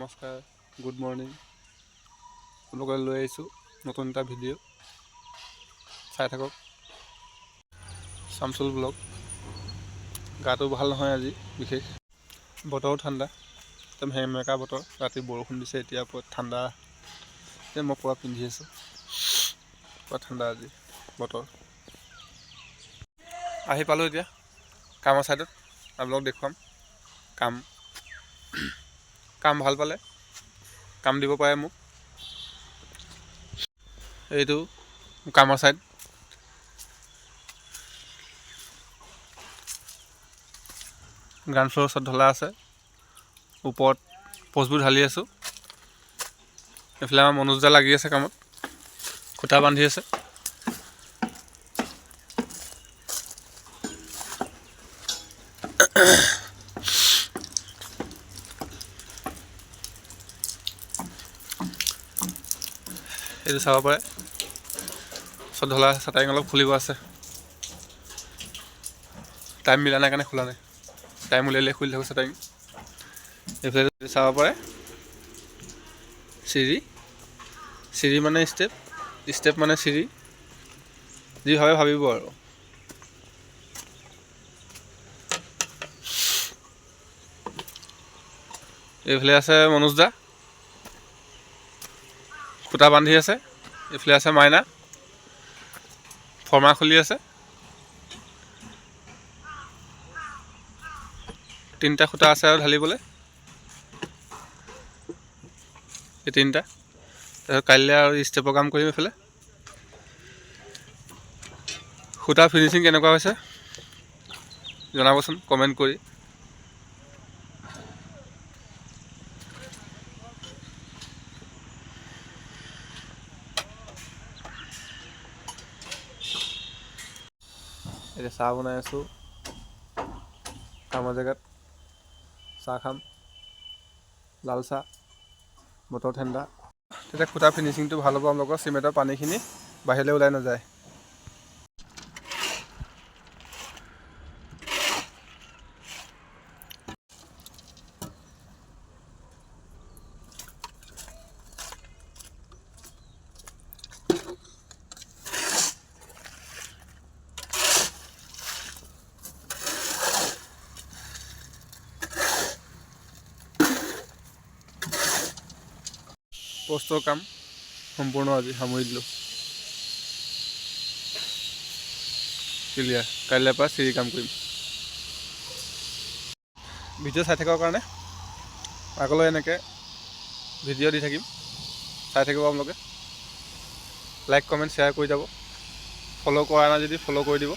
নমস্কাৰ, good morning. আপোনালোকে লৈ আহিছোঁ নতুন এটা ভিডিঅ' চাই থাকক। চামচুল ব্লগ। গাটো ভাল নহয় আজি বিশেষ, বতৰো ঠাণ্ডা, একদম সেমেকা বতৰ। ৰাতি বৰষুণ দিছে, এতিয়া পুৰা ঠাণ্ডা। মই পুৰা পিন্ধি আছোঁ, পুৰা ঠাণ্ডা আজি বতৰ। আহি পালোঁ এতিয়া কামৰ ছাইডত। আপোনালোকক দেখুৱাম কাম ভাল পালে কাম দিব পাৰে মোক। এইটো কামৰ ছাইড। গ্ৰাউণ্ড ফ্ল'ৰ ওচৰত ঢলা আছে, ওপৰত পষ্টবোৰ ঢালি আছোঁ। এইফালে আমাৰ মনোজ দা লাগি আছে কামত, খুঁটা বান্ধি আছে। এইটো চাব পাৰে, ওচৰত ঢলা আছে। চাটাৰিং অলপ খুলিব আছে, টাইম মিলা নাই কাৰণে খোলা নাই। টাইম উলিয়ালে খুলি থাকোঁ চাটাৰিং। এইফালে চাব পাৰে চিৰি মানে ষ্টেপ মানে চিৰি, যি ভাবে ভাবিব আৰু। এইফালে আছে মনোজ দা, খুঁটা বান্ধি আছে। এইফালে আছে মাইনা, ফৰ্মা খুলি আছে। তিনিটা খুঁটা আছে আৰু ঢালিবলৈ, এই তিনিটা। তাৰপিছত কাইলৈ আৰু ষ্টেপৰ কাম কৰিম। এইফালে খুঁটা ফিনিচিং কেনেকুৱা হৈছে জনাবচোন কমেণ্ট কৰি। এতিয়া চাহ বনাই আছোঁ কামৰ জেগাত। চাহ খাম, লাল চাহ, বতৰ ঠাণ্ডা। তেতিয়া খুঁটা ফিনিচিংটো ভাল হ'ব। আপোনালোকৰ চিমেণ্টৰ পানীখিনি বাহিৰলৈ ওলাই নাযায়। পোষ্টৰ কাম সম্পূৰ্ণ আজি সামৰি দিলোঁ। ক্লিয়াৰ। কাইলৈৰ পৰা চিৰি কাম কৰিম। ভিডিঅ' চাই থকাৰ কাৰণে আগলৈ এনেকৈ ভিডিঅ' দি থাকিম, চাই থাকিব আপোনালোকে। লাইক কমেণ্ট শ্বেয়াৰ কৰি যাব। ফ'ল' কৰা নাই যদি ফ'ল' কৰি দিব।